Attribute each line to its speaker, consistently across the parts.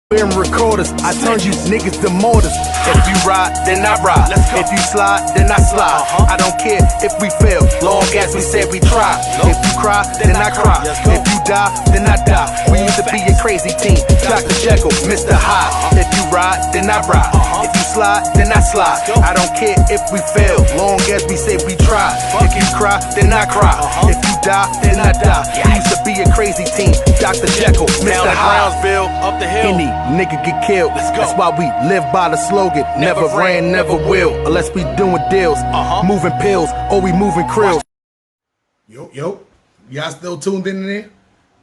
Speaker 1: We're recorders, I turned you niggas to mortars. If you ride, then I ride. If you slide, then I slide. I don't care if we fail, long as we said we try. If you cry, then I cry. If you die, then I die. We used to be a crazy team, Dr. Jekyll, Mr. Hyde. If you ride, then I ride. If you slide, then I slide. I don't care if we fail, long as we say we try. If you cry, then I cry. If you die, then I die. We used to be a crazy team, Dr. Jekyll, Mr. Hyde.
Speaker 2: Up the hill.
Speaker 1: Any nigga get killed. That's why we live by the slogan, never ran, never will, unless we doing deals, moving pills, or we moving krills. Yo, y'all still tuned in there?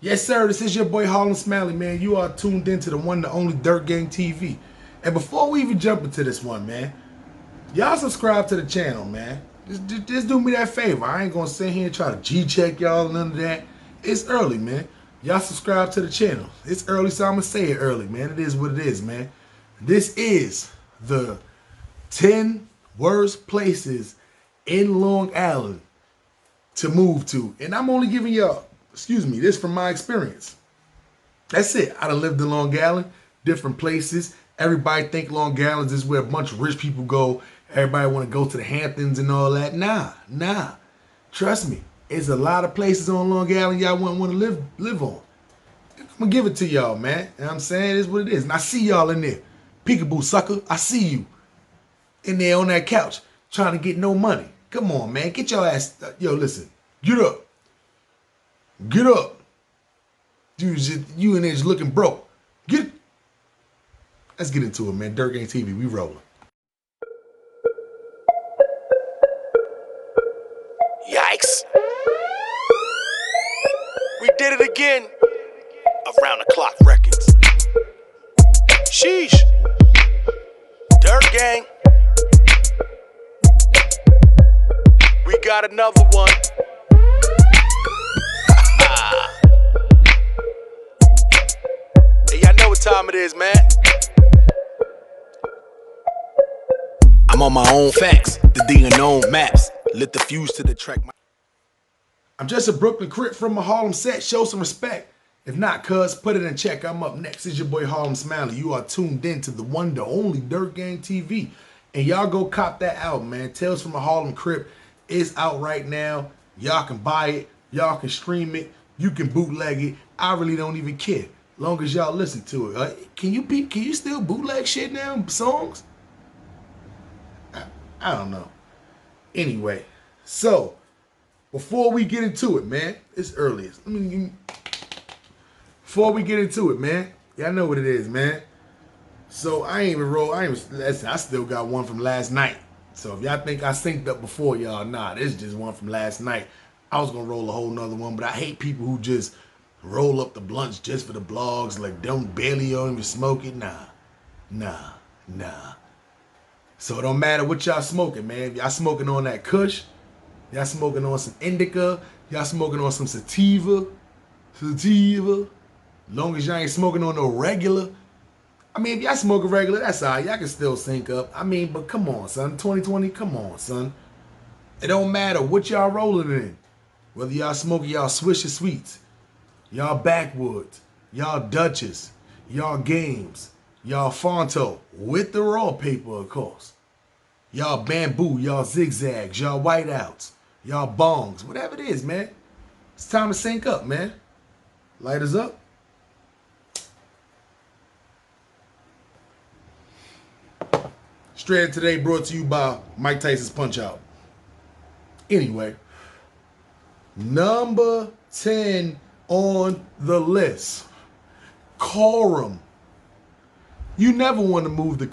Speaker 1: Yes, sir, this is your boy Harlem Smiley, man. You are tuned into the one, the only Dirt Gang TV. And before we even jump into this one, man, y'all subscribe to the channel, man. Just do me that favor. I ain't gonna sit here and try to G-check y'all, none of that. It's early, man. Y'all subscribe to the channel. It's early, so I'm going to say it early, man. It is what it is, man. This is the 10 worst places in Long Island to move to. And I'm only giving y'all, this from my experience. That's it. I done lived in Long Island, different places. Everybody think Long Island is where a bunch of rich people go. Everybody want to go to the Hamptons and all that. Nah. Trust me. There's a lot of places on Long Island y'all wouldn't want to live on. I'm going to give it to y'all, man. You know what I'm saying? It is what it is. And I see y'all in there. Peekaboo, sucker. I see you. In there on that couch trying to get no money. Come on, man. Get your ass. Yo, listen. Get up. Get up. Dude, you in there just looking broke. Let's get into it, man. Dirt Gang TV. We rolling.
Speaker 2: Yikes. We did it again. Around the Clock Records. Sheesh. Dirt Gang. We got another one. Hey, y'all know what time it is, man. I'm on my own facts, the D unknown maps. Lit the fuse to the track.
Speaker 1: I'm just a Brooklyn Crip from a Harlem set. Show some respect. If not, cuz, put it in check. I'm up next. It's your boy Harlem Smiley. You are tuned in to the one, the only Dirt Gang TV. And y'all go cop that album, man. Tales from a Harlem Crip is out right now. Y'all can buy it. Y'all can stream it. You can bootleg it. I really don't even care. Long as y'all listen to it. Can you still bootleg shit now? Songs? I don't know. Anyway, so before we get into it, man, it's early. Before we get into it, man, y'all know what it is, man. So listen, I still got one from last night. So if y'all think I synced up before y'all, nah, this is just one from last night. I was gonna roll a whole nother one, but I hate people who just roll up the blunts just for the blogs, like don't barely even smoke it. Nah. So it don't matter what y'all smoking, man. If y'all smoking on that Kush, y'all smoking on some indica, y'all smoking on some sativa. Long as y'all ain't smoking on no regular. I mean, if y'all smoking regular, that's all right. Y'all can still sync up. I mean, but come on, son. 2020, come on, son. It don't matter what y'all rolling in. Whether y'all smoking y'all Swisher Sweets, y'all Backwoods, y'all Dutchess, y'all Games, y'all Fonto, with the raw paper, of course. Y'all Bamboo, y'all Zigzags, y'all Whiteouts, y'all Bongs, whatever it is, man. It's time to sync up, man. Lighters up. Straight today brought to you by Mike Tyson's Punch Out. Anyway, number 10 on the list. Coram. You never want to move to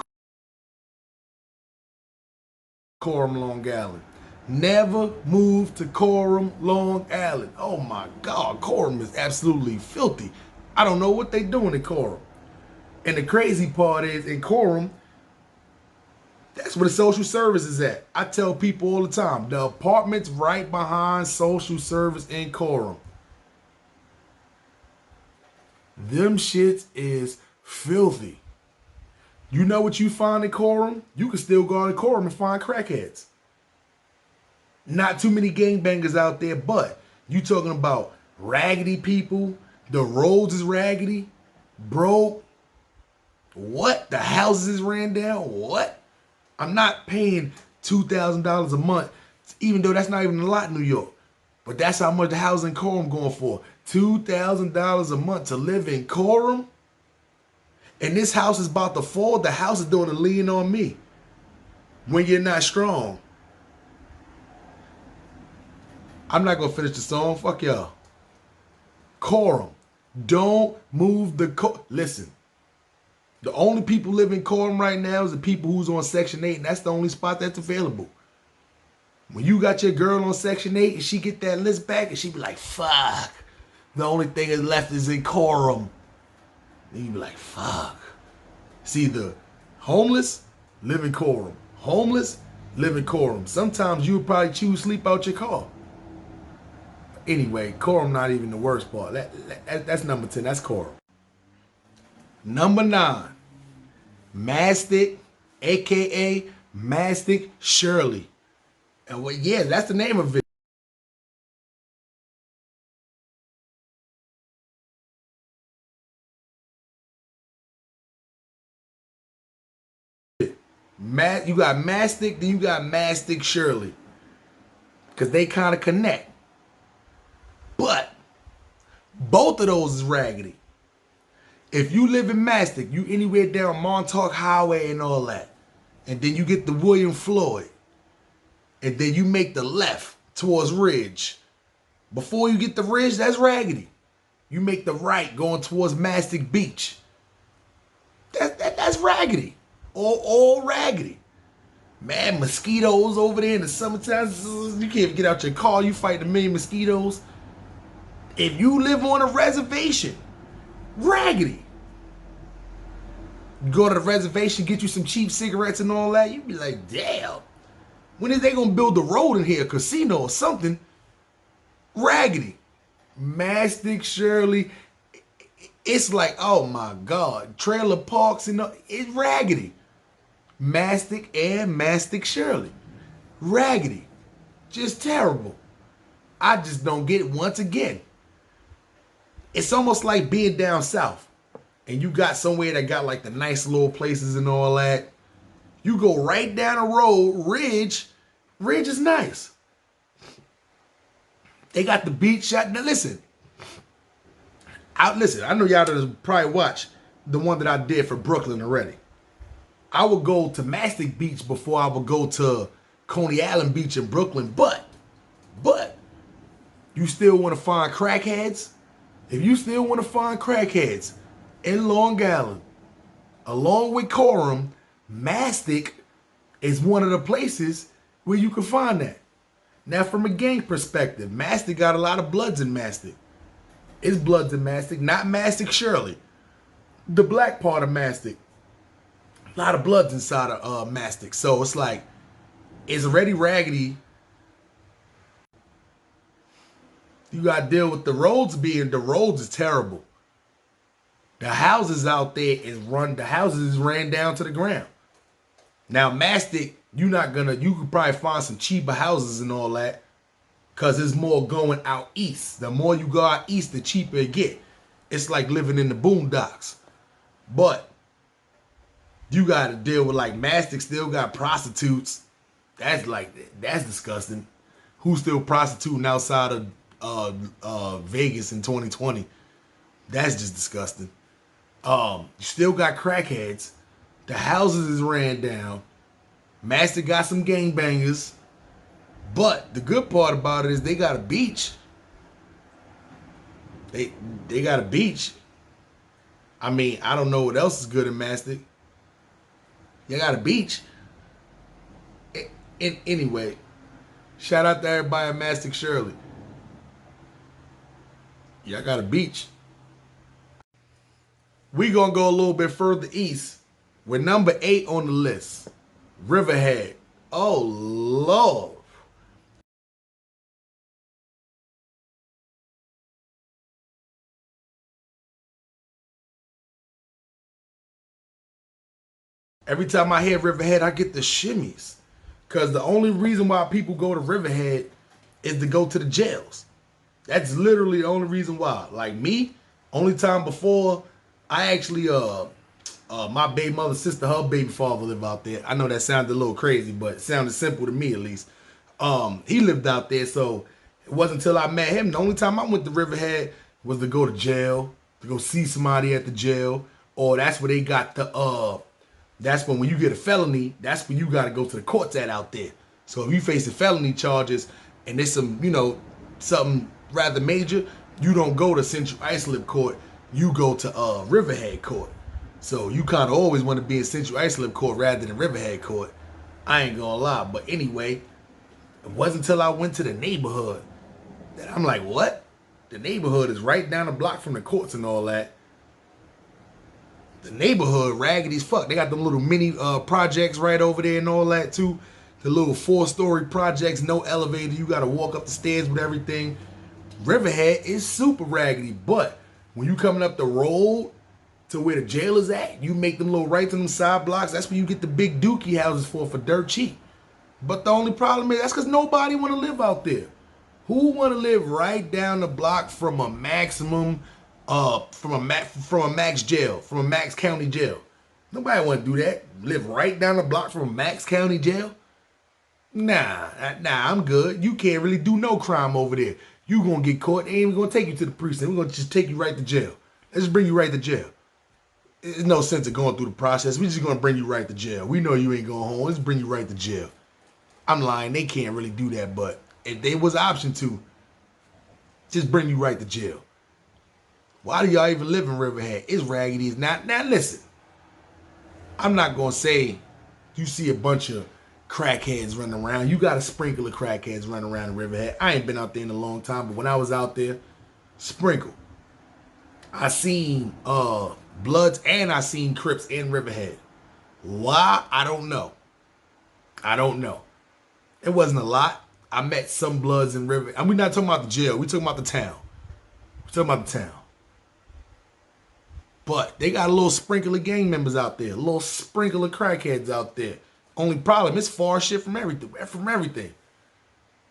Speaker 1: Coram, Long Island. Never move to Coram, Long Island. Oh my God, Coram is absolutely filthy. I don't know what they doing in Coram. And the crazy part is, in Coram, that's where the social service is at. I tell people all the time, the apartment's right behind social service in Coram. Them shits is filthy. You know what you find in Coram? You can still go to Coram and find crackheads. Not too many gangbangers out there, but you talking about raggedy people. The roads is raggedy, broke, What? The houses ran down? What? I'm not paying $2,000 a month, even though that's not even a lot in New York. But that's how much the house in Coram going for. $2,000 a month to live in Coram? And this house is about to fall. The house is doing a lean on me. When you're not strong. I'm not going to finish the song. Fuck y'all. Coram. Don't move the... Listen. The only people living in Coram right now is the people who's on Section 8, and that's the only spot that's available. When you got your girl on Section 8 and she get that list back and she be like, fuck. The only thing that's left is in Coram. Then you be like, fuck. See, the homeless, live in Coram. Homeless, live in Coram. Sometimes you would probably choose sleep out your car. Anyway, Coram not even the worst part. That's number 10. That's Coram. Number 9, Mastic, a.k.a. Mastic Shirley. And well, yeah, that's the name of it. You got Mastic, then you got Mastic Shirley. Because they kind of connect. But both of those is raggedy. If you live in Mastic, you anywhere down Montauk Highway and all that. And then you get the William Floyd. And then you make the left towards Ridge. Before you get the Ridge, that's raggedy. You make the right going towards Mastic Beach. That's raggedy. All raggedy. Man, mosquitoes over there in the summertime. You can't even get out your car. You fight a million mosquitoes. If you live on a reservation, raggedy. You go to the reservation, get you some cheap cigarettes and all that. You be like, damn. When is they gonna build the road in here, a casino or something? Raggedy. Mastic Shirley. It's like, oh my God. Trailer parks and all. It's raggedy. Mastic and Mastic Shirley. Raggedy. Just terrible. I just don't get it once again. It's almost like being down south. And you got somewhere that got like the nice little places and all that. You go right down the road, Ridge. Ridge is nice. They got the beach shot. Now listen. I know y'all that probably watch the one that I did for Brooklyn already. I would go to Mastic Beach before I would go to Coney Island Beach in Brooklyn. But, you still want to find crackheads? If you still want to find crackheads in Long Island, along with Coram, Mastic is one of the places where you can find that. Now, from a gang perspective, Mastic got a lot of bloods in Mastic. It's bloods in Mastic, not Mastic Shirley. The black part of Mastic. A lot of bloods inside of Mastic. So it's like, it's already raggedy. You got to deal with the roads is terrible. The houses out there the houses ran down to the ground. Now Mastic, you could probably find some cheaper houses and all that. Cause it's more going out east. The more you go out east, the cheaper it get. It's like living in the boondocks. But you got to deal with like Mastic still got prostitutes. That's disgusting. Who's still prostituting outside of Vegas in 2020? That's just disgusting. You still got crackheads. The houses is ran down. Mastic got some gangbangers. But the good part about it is they got a beach. They got a beach. I mean, I don't know what else is good in Mastic. You got a beach. Anyway, shout out to everybody at Mastic Shirley. Y'all got a beach. We gonna go a little bit further east. We're number 8 on the list. Riverhead. Oh, Lord. Every time I hear Riverhead, I get the shimmies. Because the only reason why people go to Riverhead is to go to the jails. That's literally the only reason why. Like me, only time before I actually My baby mother's sister, her baby father live out there. I know that sounded a little crazy, but it sounded simple to me at least. He lived out there, so it wasn't until I met him. The only time I went to Riverhead was to go to jail, to go see somebody at the jail, or that's where they got the that's when you get a felony, that's when you got to go to the courts at out there. So if you facing felony charges and there's some, something rather major, you don't go to Central Islip Court, you go to Riverhead Court. So you kind of always want to be in Central Islip Court rather than Riverhead Court. I ain't gonna lie. But anyway, it wasn't until I went to the neighborhood that I'm like, what? The neighborhood is right down the block from the courts and all that. The neighborhood raggedy as fuck. They got them little mini projects right over there and all that too. The little 4-story projects, no elevator. You gotta walk up the stairs with everything. Riverhead is super raggedy, but when you coming up the road to where the jail is at, you make them little rights on them side blocks. That's where you get the big dookie houses for dirt cheap. But the only problem is that's because nobody want to live out there. Who want to live right down the block from a maximum, from a max jail, from a max county jail? Nobody want to do that. Live right down the block from a max county jail? Nah, I'm good. You can't really do no crime over there. You gonna get caught. They ain't even gonna take you to the precinct. We're gonna just take you right to jail. Let's just bring you right to jail. There's no sense of going through the process. We're just gonna bring you right to jail. We know you ain't going home. Let's bring you right to jail. I'm lying. They can't really do that, but if there was an option to, just bring you right to jail. Why do y'all even live in Riverhead? It's raggedy. It's not. Now listen, I'm not gonna say you see a bunch of crackheads running around. You got a sprinkle of crackheads running around in Riverhead. I ain't been out there in a long time, but when I was out there, sprinkle. I seen Bloods and I seen Crips in Riverhead. Why? I don't know. It wasn't a lot. I met some Bloods in Riverhead. And we're not talking about the jail. We're talking about the town. But they got a little sprinkle of gang members out there. A little sprinkle of crackheads out there. Only problem, it's far shit from everything.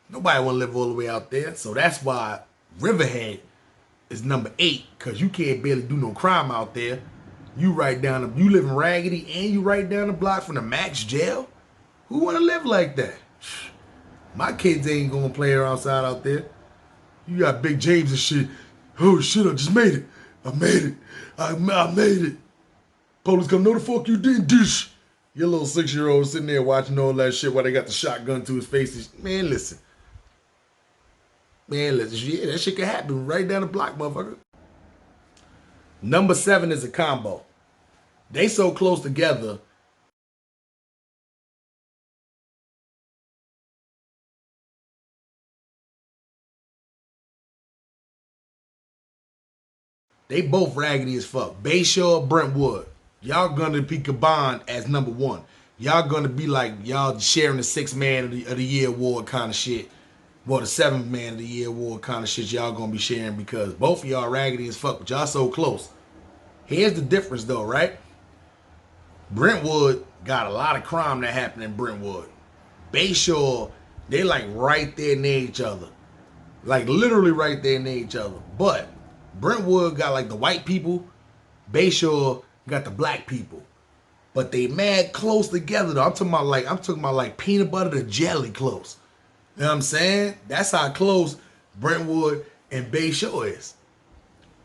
Speaker 1: Nobody want to live all the way out there. So that's why Riverhead is number 8, because you can't barely do no crime out there. You living raggedy and you right down the block from the max jail? Who want to live like that? My kids ain't going to play around outside out there. You got Big James and shit. Oh shit, I just made it. I made it. Police come, no the fuck you did, dish. Your little 6-year-old sitting there watching all that shit while they got the shotgun to his face. Man, listen. Yeah, that shit can happen right down the block, motherfucker. Number 7 is a combo. They so close together. They both raggedy as fuck. Bay Shore, Brentwood. Y'all gonna be combined as number 1. Y'all gonna be like y'all sharing the 6th man of the year award kind of shit. Well, the 7th man of the year award kind of shit y'all gonna be sharing because both of y'all raggedy as fuck, but y'all so close. Here's the difference though, right? Brentwood got a lot of crime that happened in Brentwood. Bay Shore, they like right there near each other. Like literally right there near each other. But Brentwood got like the white people. Bay Shore got the black people. But they mad close together though. I'm talking about like peanut butter to jelly close. You know what I'm saying? That's how close Brentwood and Bay Shore is.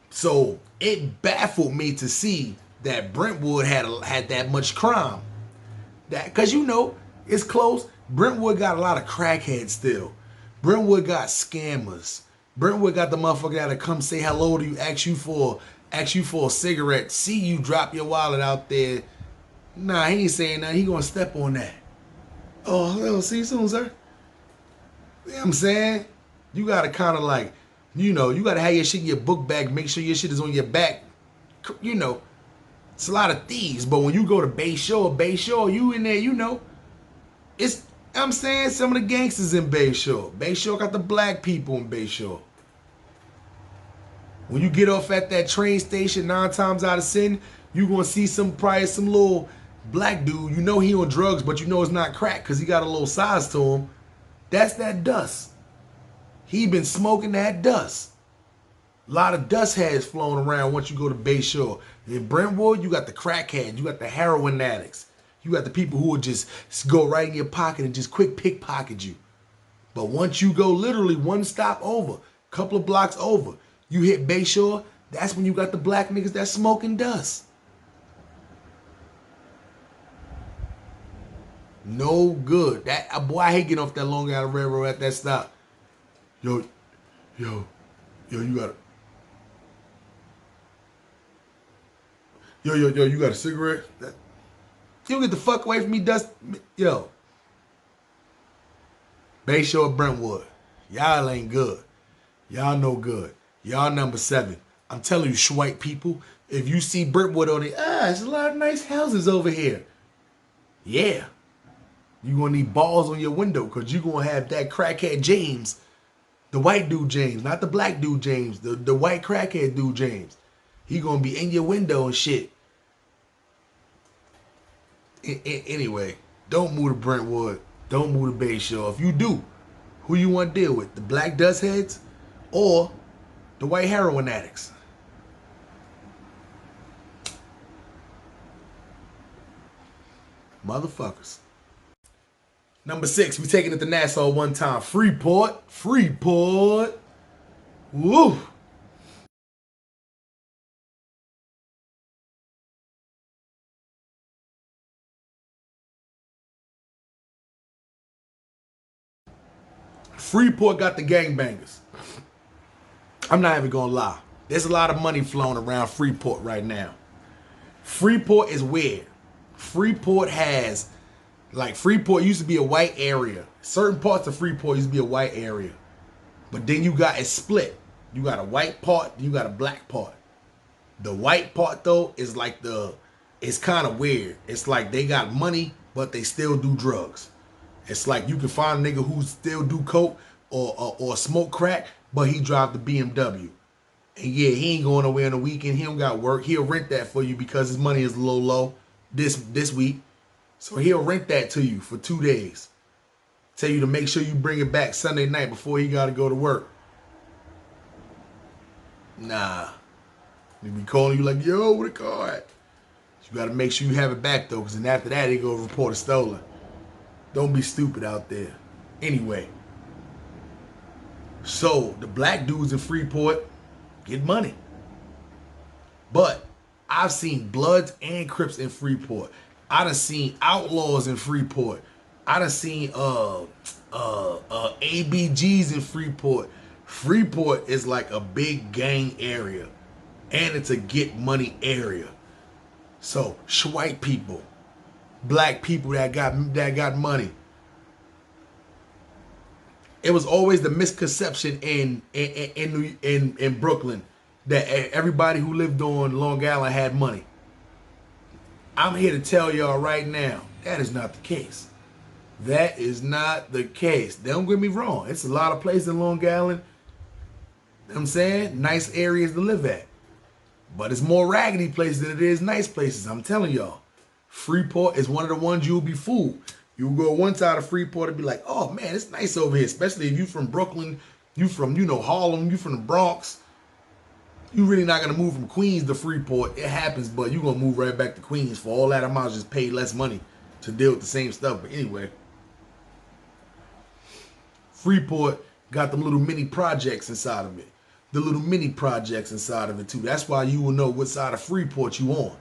Speaker 1: So it baffled me to see that Brentwood had that much crime. Cause it's close. Brentwood got a lot of crackheads still. Brentwood got scammers. Brentwood got the motherfucker that'll come say hello to you, ask you for a cigarette, see you drop your wallet out there. Nah, he ain't saying nothing. He gonna step on that. Oh, see you soon, sir. You know what I'm saying? You gotta kind of like, you gotta have your shit in your book bag, make sure your shit is on your back. It's a lot of thieves, but when you go to Bay Shore, you in there, I'm saying some of the gangsters in Bay Shore. Bay Shore got the black people in Bay Shore. When you get off at that train station, 9 times out of 10, you gonna see probably some little black dude. He on drugs, but it's not crack because he got a little size to him. That's that dust. He been smoking that dust. A lot of dust heads flowing around once you go to Bay Shore. In Brentwood, you got the crackheads, you got the heroin addicts, you got the people who will just go right in your pocket and just quick pickpocket you. But once you go literally one stop over, couple of blocks over, you hit Bay Shore, that's when you got the black niggas that smoking dust. No good. That boy, I hate getting off that Long Island Railroad at that stop. Yo, you got it. Yo, you got a cigarette? You get the fuck away from me, Dust. Yo. Bay Shore, Brentwood. Y'all ain't good. Y'all no good. Y'all number 7. I'm telling you, white people, if you see Brentwood on it, there's a lot of nice houses over here. Yeah. You're going to need balls on your window because you're going to have that crackhead James, the white dude James, not the black dude James, the white crackhead dude James. He going to be in your window and shit. Anyway, don't move to Brentwood. Don't move to Bay Shore. If you do, who you want to deal with? The black dust heads or the white heroin addicts? Motherfuckers. Number 6, we taking it to Nassau one time. Freeport. Woo. Freeport got the gangbangers. I'm not even gonna lie. There's a lot of money flowing around Freeport right now. Freeport is weird. Freeport has, like, Freeport used to be a white area. Certain parts of Freeport used to be a white area. But then you got it split. You got a white part, you got a black part. The white part, though, is like it's kind of weird. It's like they got money, but they still do drugs. It's like you can find a nigga who still do coke or smoke crack, but he drive the BMW. And yeah, he ain't going nowhere on the weekend. He don't got work. He'll rent that for you because his money is low this week. So he'll rent that to you for 2 days. Tell you to make sure you bring it back Sunday night before he got to go to work. Nah. They be calling you like, yo, where the car at? You got to make sure you have it back, though, because then after that, they go report it stolen. Don't be stupid out there. Anyway. So, the black dudes in Freeport get money. But I've seen Bloods and Crips in Freeport. I done seen outlaws in Freeport. I done seen ABGs in Freeport. Freeport is like a big gang area. And it's a get money area. So, white people, black people that got money. It was always the misconception in Brooklyn that everybody who lived on Long Island had money. I'm here to tell y'all right now, that is not the case. That is not the case. Don't get me wrong. It's a lot of places in Long Island, you know what I'm saying, nice areas to live at. But it's more raggedy places than it is nice places. I'm telling y'all. Freeport is one of the ones you'll be fooled. You'll go one side of Freeport and be like, oh man, it's nice over here. Especially if you from Brooklyn, you from, Harlem, you from the Bronx. You really not going to move from Queens to Freeport. It happens, but you're going to move right back to Queens. For all that, I might just pay less money to deal with the same stuff. But anyway, Freeport got them little mini projects inside of it. The little mini projects inside of it too. That's why you will know what side of Freeport you on.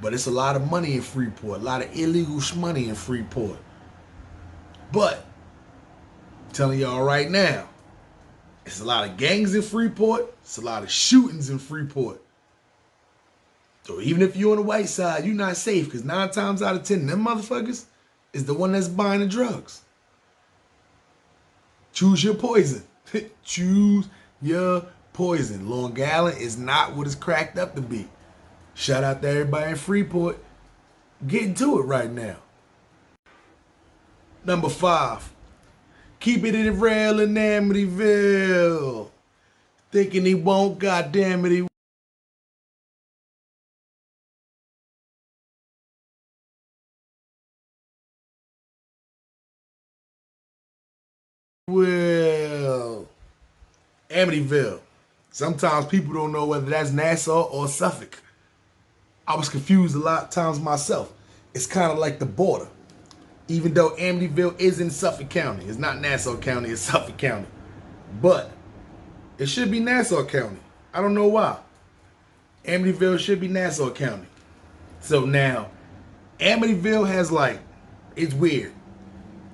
Speaker 1: But it's a lot of money in Freeport. A lot of illegal money in Freeport. But, I'm telling y'all right now, it's a lot of gangs in Freeport. It's a lot of shootings in Freeport. So even if you're on the white side, you're not safe. Because 9 times out of 10, them motherfuckers is the one that's buying the drugs. Choose your poison. Choose your poison. Long Island is not what it's cracked up to be. Shout out to everybody in Freeport. Getting to it right now. Number 5. Keep it in real in Amityville. Thinking he won't, goddamn it, he will. Amityville. Sometimes people don't know whether that's Nassau or Suffolk. I was confused a lot of times myself. It's kind of like the border. Even though Amityville is in Suffolk County. It's not Nassau County, it's Suffolk County. But it should be Nassau County. I don't know why. Amityville should be Nassau County. So now, Amityville has like, it's weird.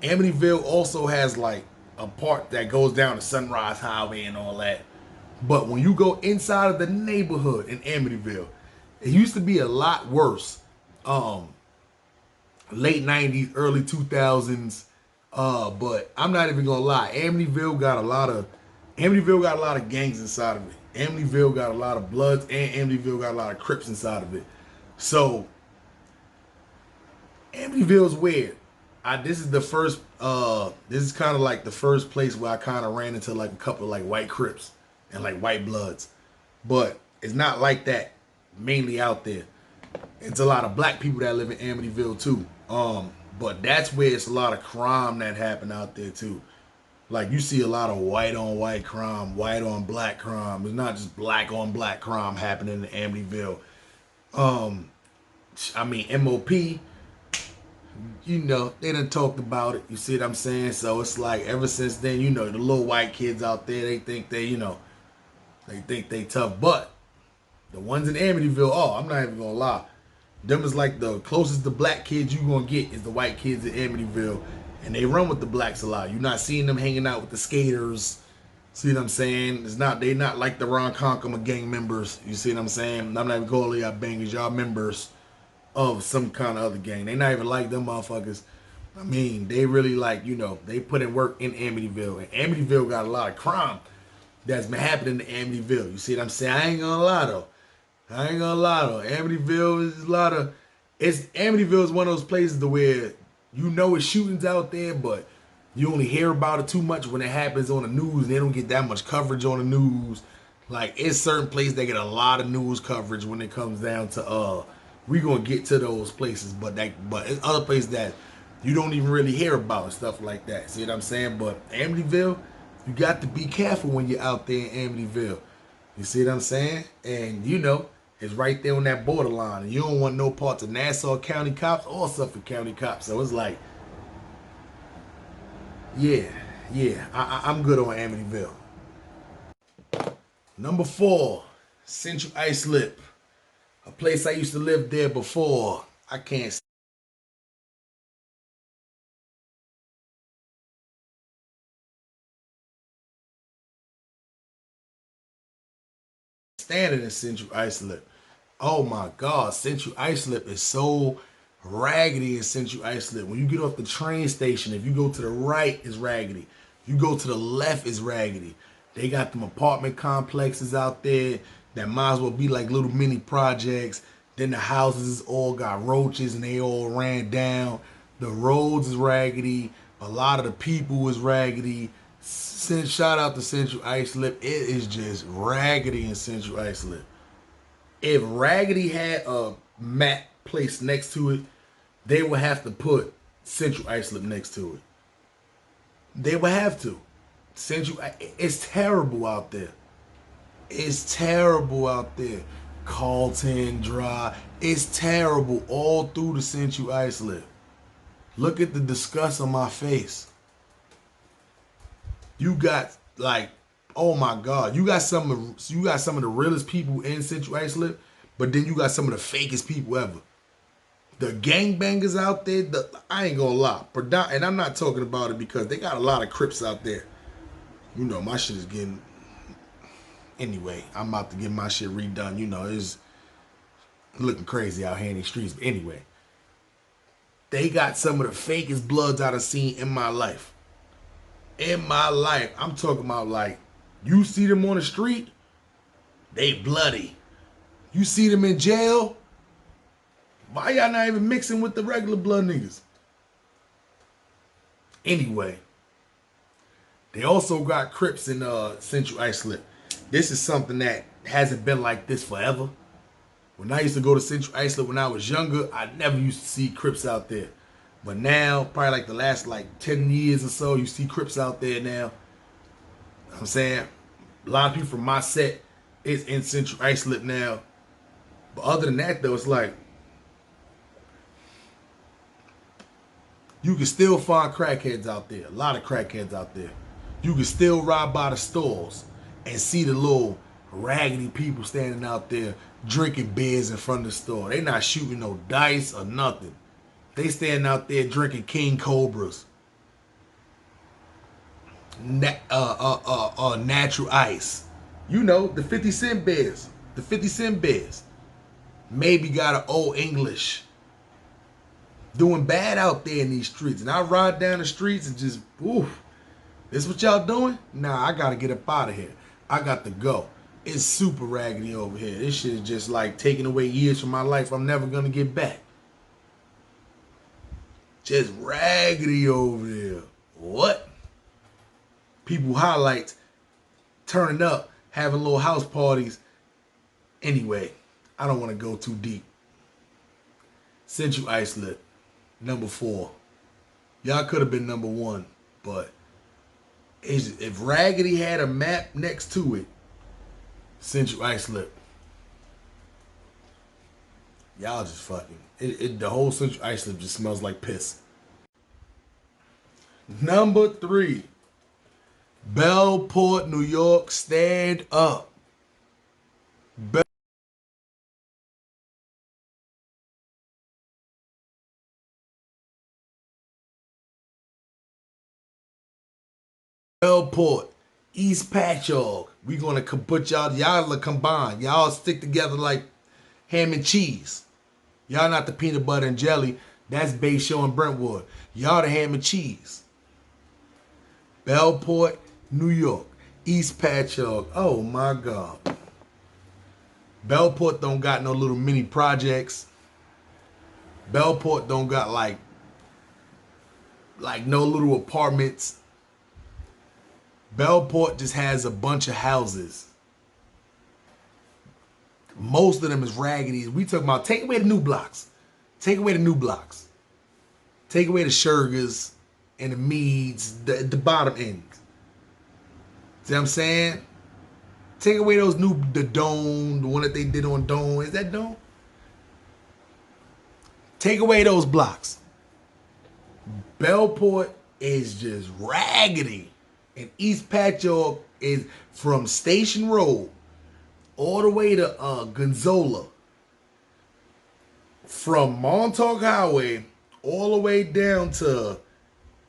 Speaker 1: Amityville also has like a part that goes down to Sunrise Highway and all that. But when you go inside of the neighborhood in Amityville, it used to be a lot worse. Late 90s, early 2000s. But I'm not even gonna lie. Amityville got a lot of gangs inside of it. Amityville got a lot of Bloods, and Amityville got a lot of Crips inside of it. So Amityville is weird. This is the first. This is kind of like the first place where I kind of ran into like a couple of like white Crips and like white Bloods, but it's not like that mainly out there. It's a lot of black people that live in Amityville too. But that's where it's a lot of crime that happen out there too. Like you see a lot of white on white crime, white on black crime. It's not just black on black crime happening in Amityville. I mean MOP, you know, they done talked about it. You see what I'm saying? So it's like ever since then, you know, the little white kids out there, they think they, you know, they think they tough. But the ones in Amityville, oh, I'm not even gonna lie. Them is like the closest to black kids you gonna get is the white kids in Amityville. And they run with the blacks a lot. You're not seeing them hanging out with the skaters. See what I'm saying? They not like the Ron Concomma gang members. You see what I'm saying? I'm not even calling y'all bangers. Y'all members of some kind of other gang. They not even like them motherfuckers. I mean, they really like, you know, they put in work in Amityville. And Amityville got a lot of crime that's been happening in Amityville. You see what I'm saying? I ain't gonna lie though. Amityville is a lot of, Amityville is one of those places to where you know it's shootings out there, but you only hear about it too much when it happens on the news. They don't get that much coverage on the news. Like it's certain places that get a lot of news coverage when it comes down to we gonna get to those places, but it's other places that you don't even really hear about and stuff like that. See what I'm saying? But Amityville, you got to be careful when you're out there in Amityville. You see what I'm saying? And you know, it's right there on that borderline. And you don't want no parts of Nassau County cops or Suffolk County cops. So it's like, yeah, I'm good on Amityville. Number 4, Central Islip. A place I used to live there before. I can't stand it in Central Islip. Oh my God, Central Islip is so raggedy in Central Islip. When you get off the train station, if you go to the right, it's raggedy. You go to the left, it's raggedy. They got them apartment complexes out there that might as well be like little mini projects. Then the houses all got roaches and they all ran down. The roads is raggedy. A lot of the people is raggedy. Shout out to Central Islip. It is just raggedy in Central Islip. If Raggedy had a map placed next to it, they would have to put Central Islip next to it. They would have to. It's terrible out there. It's terrible out there. Carlton Drive. It's terrible all through the Central Islip. Look at the disgust on my face. You got like, oh my God, you got some of the realest people in Central Islip, but then you got some of the fakest people ever. The gangbangers out there, I ain't gonna lie, and I'm not talking about it because they got a lot of Crips out there. You know, my shit is getting, anyway, I'm about to get my shit redone. You know, it's looking crazy out here in these streets. But anyway, they got some of the fakest Bloods I've seen in my life. In my life, I'm talking about like, you see them on the street, they bloody. You see them in jail, why y'all not even mixing with the regular blood niggas? Anyway, they also got Crips in Central Islip. This is something that hasn't been like this forever. When I used to go to Central Islip when I was younger, I never used to see Crips out there. But now, probably like the last like 10 years or so, you see Crips out there now. I'm saying, a lot of people from my set It's in Central Islip now. But other than that, though, it's like you can still find crackheads out there. A lot of crackheads out there. You can still ride by the stores and see the little raggedy people standing out there drinking beers in front of the store. They not shooting no dice or nothing. They standing out there drinking King Cobras, natural ice. You know, the 50 Cent beers. The 50 Cent beers. Maybe got an old English. Doing bad out there in these streets. And I ride down the streets and just, oof. This what y'all doing? Nah, I gotta get up out of here. I got to go. It's super raggedy over here. This shit is just like taking away years from my life I'm never gonna get back. Just raggedy over there. What? People highlights, turning up, having little house parties. Anyway, I don't want to go too deep. Central Islip, number 4. Y'all could have been number 1, but if Raggedy had a map next to it, Central Islip. Y'all just fucking. The whole Central Islip just smells like piss. Number 3. Bellport, New York, stand up. Bellport, East Patchogue. We gonna put y'all combine. Y'all stick together like ham and cheese. Y'all not the peanut butter and jelly. That's Bay Shore and Brentwood. Y'all the ham and cheese. Bellport, New York, East Patchogue. Oh my God. Bellport don't got no little mini projects. Bellport don't got like no little apartments. Bellport just has a bunch of houses. Most of them is raggedy. We talking about take away the new blocks. Take away the new blocks. Take away the Sugar's and the Meads, the bottom ends. See what I'm saying? Take away those the Dome, the one that they did on Dome. Is that Dome? Take away those blocks. Bellport is just raggedy. And East Patchogue is from Station Road all the way to Gonzola. From Montauk Highway all the way down to,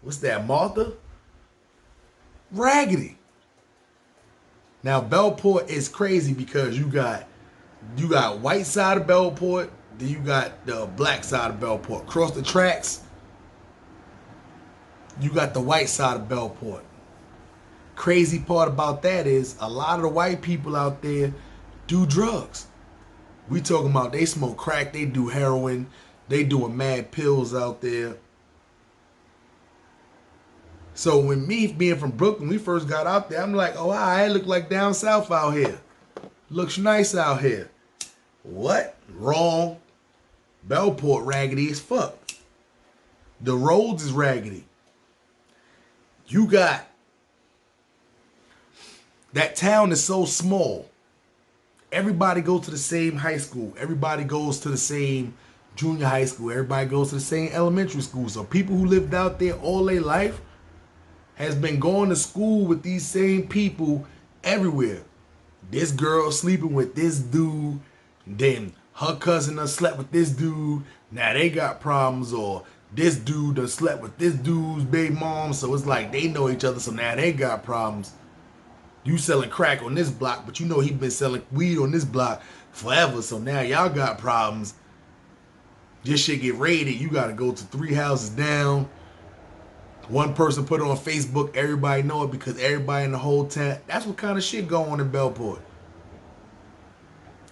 Speaker 1: what's that, Martha? Raggedy. Now Bellport is crazy because you got white side of Bellport, then you got the black side of Bellport. Across the tracks, you got the white side of Bellport. Crazy part about that is a lot of the white people out there do drugs. We talking about they smoke crack, they do heroin, they doing mad pills out there. So when me being from Brooklyn, we first got out there, I'm like, oh, I look like down south out here. Looks nice out here. What? Wrong. Bellport raggedy as fuck. The roads is raggedy. You got that town is so small. Everybody goes to the same high school. Everybody goes to the same junior high school. Everybody goes to the same elementary school. So people who lived out there all their life has been going to school with these same people everywhere. This girl sleeping with this dude. Then her cousin done slept with this dude. Now they got problems. Or this dude done slept with this dude's baby mom. So it's like they know each other. So now they got problems. You selling crack on this block, but you know he been selling weed on this block forever. So now y'all got problems. This shit get raided. You got to go to 3 houses down. One person put it on Facebook. Everybody know it because everybody in the whole town. That's what kind of shit going on in Bellport.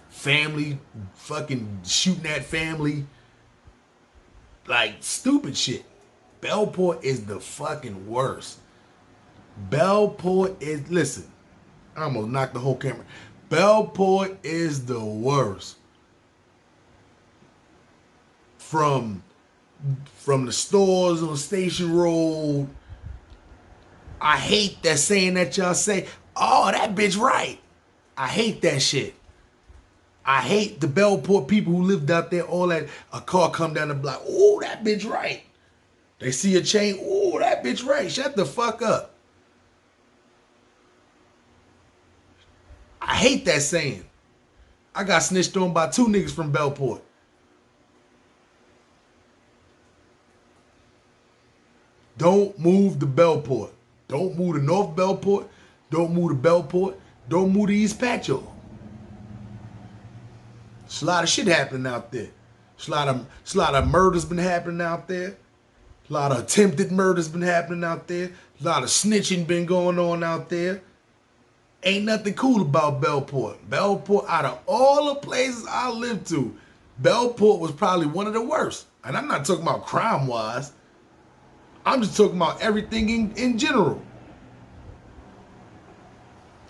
Speaker 1: Family fucking shooting at family. Like stupid shit. Bellport is the fucking worst. Bellport is, listen, I almost knocked the whole camera. Bellport is the worst. From the stores on Station Road. I hate that saying that y'all say, oh, that bitch right. I hate that shit. I hate the Bellport people who lived out there, all that. A car come down the block. Oh, that bitch right. They see a chain. Oh, that bitch right. Shut the fuck up. I hate that saying. I got snitched on by 2 niggas from Bellport. Don't move to Bellport. Don't move to North Bellport. Don't move to Bellport. Don't move to East Patcho. There's a lot of shit happening out there. There's a lot of murders been happening out there. A lot of attempted murders been happening out there. A lot of snitching been going on out there. Ain't nothing cool about Bellport. Bellport, out of all the places I lived to, Bellport was probably one of the worst. And I'm not talking about crime-wise. I'm just talking about everything in general.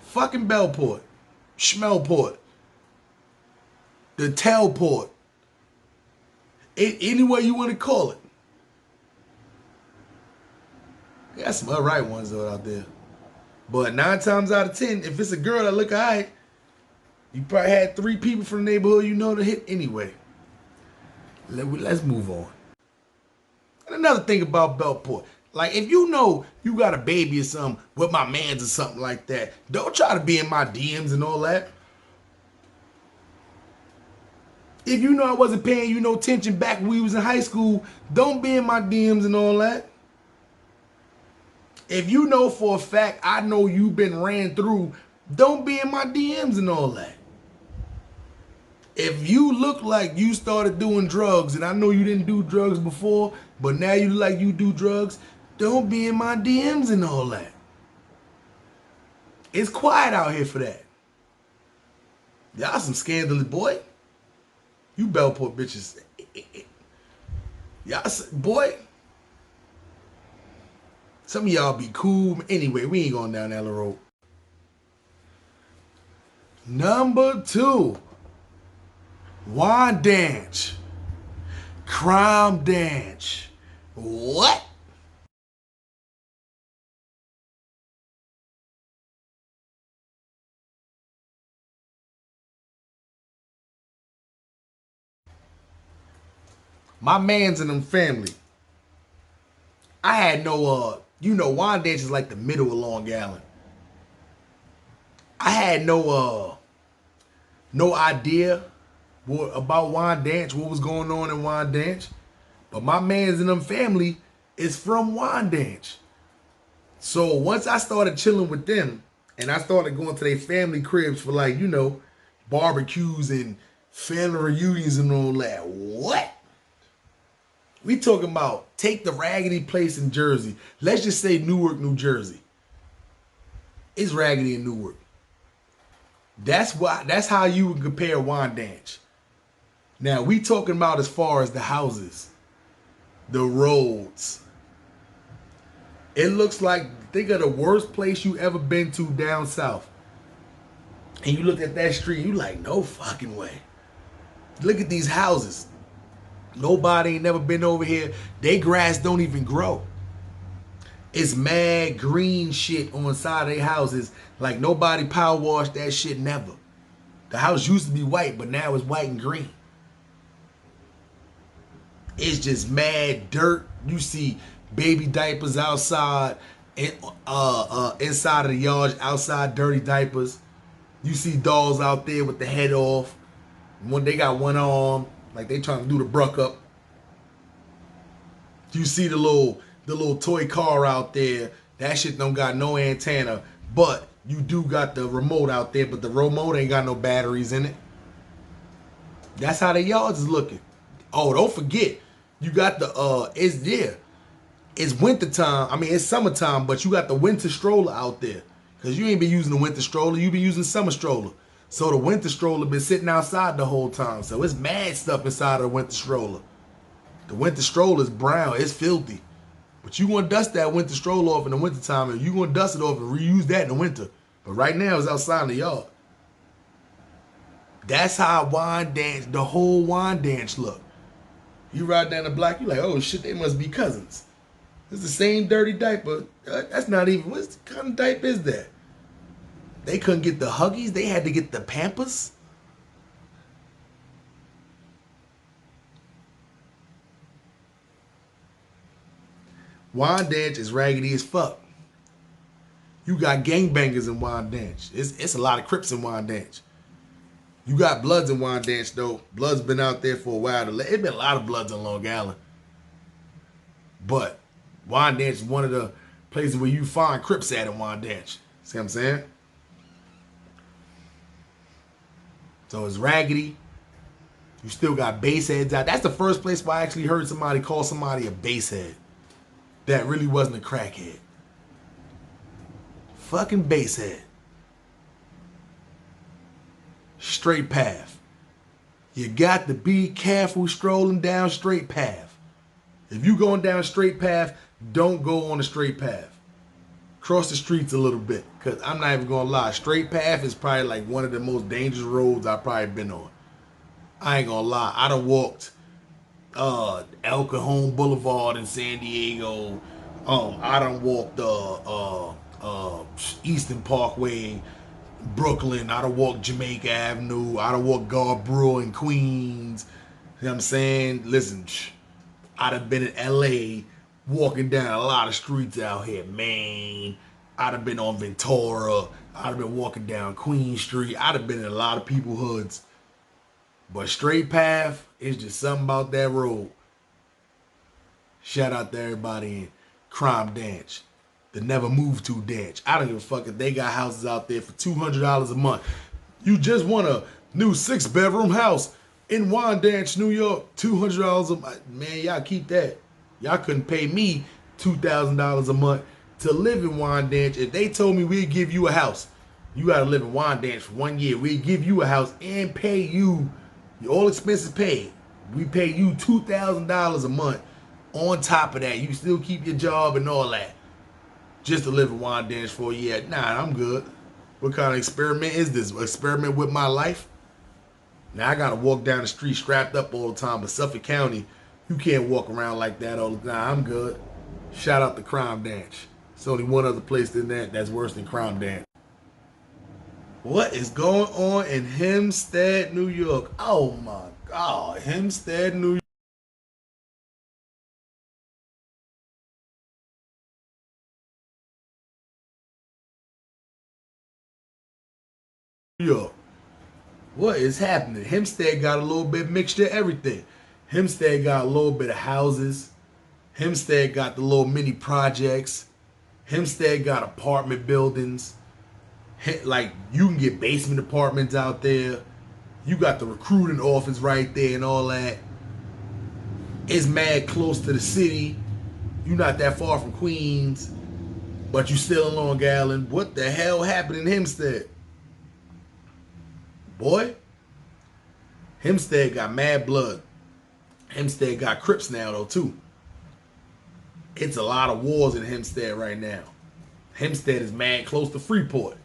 Speaker 1: Fucking Bellport. Schmelport. The Tailport. Any way you want to call it. Got some alright ones though out there. But 9 times out of 10, if it's a girl that look alright, you probably had 3 people from the neighborhood you know to hit anyway. Let's move on. And another thing about Bellport, like if you know you got a baby or something with my mans or something like that, don't try to be in my DMs and all that. If you know I wasn't paying you no attention back when we was in high school, don't be in my DMs and all that. If you know for a fact I know you've been ran through, don't be in my DMs and all that. If you look like you started doing drugs, and I know you didn't do drugs before, but now you look like you do drugs, don't be in my DMs and all that. It's quiet out here for that. Y'all some scandalous, boy. You Bellport bitches. Y'all, boy. Some of y'all be cool. Anyway, we ain't going down that road. Number 2. Wine dance. Crime dance. What? My mans and them family. I had no, wine dance is like the middle of Long Island. I had no idea about wine dance, what was going on in wine dance. But my mans and them family is from wine dance. So once I started chilling with them and I started going to their family cribs for like, barbecues and family reunions and all that. What? We talking about take the raggedy place in Jersey. Let's just say Newark, New Jersey. It's raggedy in Newark. That's how you would compare wine dance. Now we talking about as far as the houses, the roads. It looks like, think of the worst place you ever been to down south. And you look at that street, you like, no fucking way. Look at these houses. Nobody ain't never been over here. They grass don't even grow. It's mad green shit on the side of their houses. Like nobody power washed that shit never. The house used to be white, but now it's white and green. It's just mad dirt. You see baby diapers outside, inside of the yard, outside dirty diapers. You see dolls out there with the head off. When they got one arm, like they trying to do the bruck up. You see the little toy car out there. That shit don't got no antenna, but you do got the remote out there, but the remote ain't got no batteries in it. That's how the yards is looking. Oh, don't forget, you got the it's there. It's winter time. I mean, it's summertime, but you got the winter stroller out there. Cause you ain't been using the winter stroller, you been using the summer stroller. So the winter stroller been sitting outside the whole time. So it's mad stuff inside of the winter stroller. The winter stroller is brown, it's filthy. But you gonna dust that winter stroller off in the winter time, and you gonna dust it off and reuse that in the winter. But right now it's outside in the yard. That's how wine dance, the whole wine dance look. You ride down the block, you like, oh shit, they must be cousins. It's the same dirty diaper. That's not even, what kind of diaper is that? They couldn't get the Huggies. They had to get the Pampers. Wyandanch is raggedy as fuck. You got gangbangers in Wyandanch. It's a lot of Crips in Wyandanch. You got Bloods in Wyandanch, though. Bloods been out there for a while. It's been a lot of Bloods in Long Island. But Wyandanch is one of the places where you find Crips at in Wyandanch. See what I'm saying? So it's raggedy. You still got baseheads out. That's the first place where I actually heard somebody call somebody a basehead. That really wasn't a crackhead. Fucking basehead. Straight path. You got to be careful strolling down straight path. If you going down straight path, don't go on the straight path. Cross the streets a little bit. Because I'm not even going to lie. Straight path is probably like one of the most dangerous roads I've probably been on. I ain't going to lie. I done walked El Cajon Boulevard in San Diego. I done walked Eastern Parkway, Brooklyn. I done walked Jamaica Avenue. I done walked Garborough in Queens. You know what I'm saying? Listen, I done been in LA walking down a lot of streets out here, man. I done been on Ventura. I done been walking down Queen Street. I done been in a lot of people's hoods. But straight path is just something about that road. Shout out to everybody in Crime Dance, the Never Move To Dance. I don't give a fuck if they got houses out there for $200 a month. You just want a new 6-bedroom house in Wyandanch, New York, $200 a month. Man, y'all keep that. Y'all couldn't pay me $2,000 a month to live in Wyandanch. If they told me we'd give you a house, you got to live in Wyandanch for 1 year. We'd give you a house and pay you all expenses paid. We pay you $2,000 a month. On top of that, you still keep your job and all that. Just to live in Wyandanch for a year. Nah, I'm good. What kind of experiment is this? Experiment with my life? Now I gotta walk down the street strapped up all the time, but Suffolk County, you can't walk around like that all the time. Nah, I'm good. Shout out to Crime Dance. It's only one other place than that that's worse than Crime Dance. What is going on in Hempstead, New York? Oh my God, Hempstead, New York. What is happening? Hempstead got a little bit mixture of everything. Hempstead got a little bit of houses. Hempstead got the little mini projects. Hempstead got apartment buildings. Like, you can get basement apartments out there. You got the recruiting office right there and all that. It's mad close to the city. You're not that far from Queens, but you still in Long Island. What the hell happened in Hempstead? Boy, Hempstead got mad blood. Hempstead got Crips now, though, too. It's a lot of wars in Hempstead right now. Hempstead is mad close to Freeport.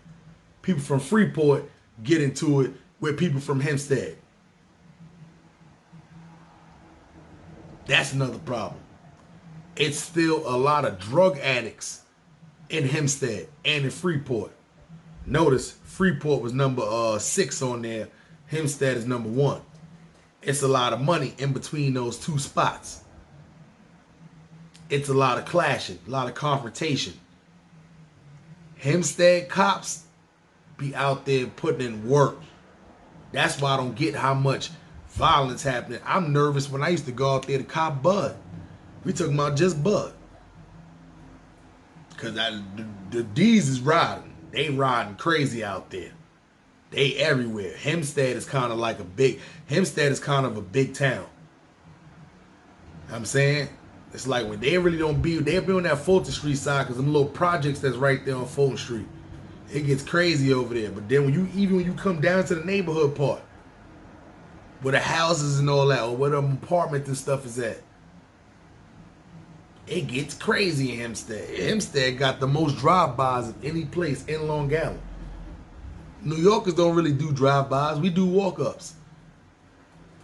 Speaker 1: People from Freeport get into it with people from Hempstead. That's another problem. It's still a lot of drug addicts in Hempstead and in Freeport. Notice Freeport was number 6 on there. Hempstead is number 1. It's a lot of money in between those two spots. It's a lot of clashing, a lot of confrontation. Hempstead cops be out there putting in work. That's why I don't get how much violence happening. I'm nervous when I used to go out there to cop bud. We talking about just bud. Because the D's is riding. They riding crazy out there. They everywhere. Hempstead is kind of like a big town. I'm saying? It's like when they really don't be, they'll be on that Fulton Street side because them little projects that's right there on Fulton Street. It gets crazy over there. But then even when you come down to the neighborhood part, where the houses and all that, or where the apartments and stuff is at, it gets crazy in Hempstead. Hempstead got the most drive-bys of any place in Long Island. New Yorkers don't really do drive-bys. We do walk-ups.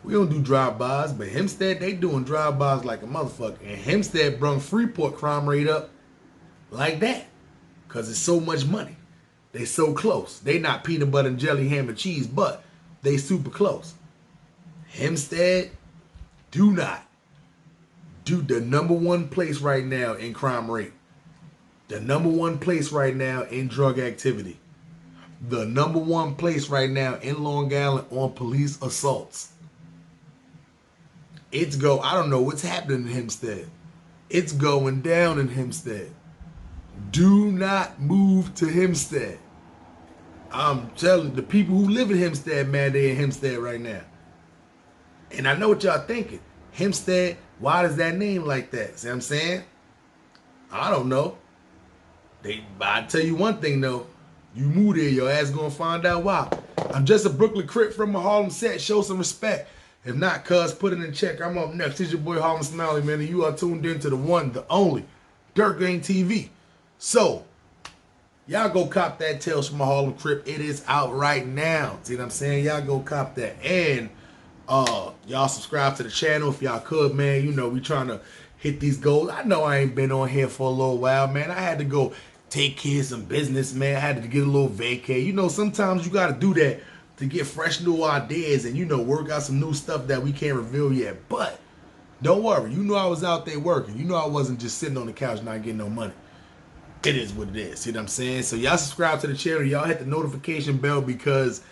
Speaker 1: We don't do drive-bys, but Hempstead, they doing drive-bys like a motherfucker. And Hempstead brung Freeport crime rate up like that because it's so much money. They so close. They not peanut butter and jelly, ham and cheese, but they super close. Hempstead, do not. The number one place right now in crime rate. The number one place right now in drug activity. The number one place right now in Long Island on police assaults. I don't know what's happening in Hempstead. It's going down in Hempstead. Do not move to Hempstead. I'm telling you, the people who live in Hempstead, man, they in Hempstead right now. And I know what y'all thinking. Hempstead, why does that name like that? See what I'm saying? I don't know. I tell you one thing though. You move there, your ass gonna find out why. I'm just a Brooklyn Crip from a Harlem set. Show some respect. If not, cuz, put it in check. I'm up next. It's your boy Harlem Smiley, man, and you are tuned in to the one, the only, Dirt Gang TV. So, y'all go cop that Tales from a Harlem Crip. It is out right now. See what I'm saying? Y'all go cop that. And y'all subscribe to the channel if y'all could, man. You know, we trying to hit these goals. I know I ain't been on here for a little while, man. I had to go take care of some business, man. I had to get a little vacay. You know, sometimes you got to do that to get fresh new ideas and, you know, work out some new stuff that we can't reveal yet. But don't worry. You know I was out there working. You know I wasn't just sitting on the couch not getting no money. It is what it is. See what I'm saying? So y'all subscribe to the channel. Y'all hit the notification bell because,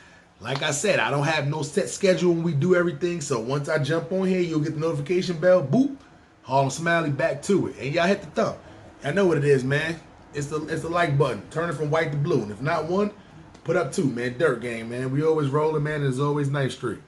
Speaker 1: like I said, I don't have no set schedule when we do everything. So once I jump on here, you'll get the notification bell. Boop. Harlem Smiley back to it. And y'all hit the thumb. I know what it is, man. It's the like button. Turn it from white to blue. And if not one, put up two, man. Dirt game, man. We always rolling, man. It's always nice street.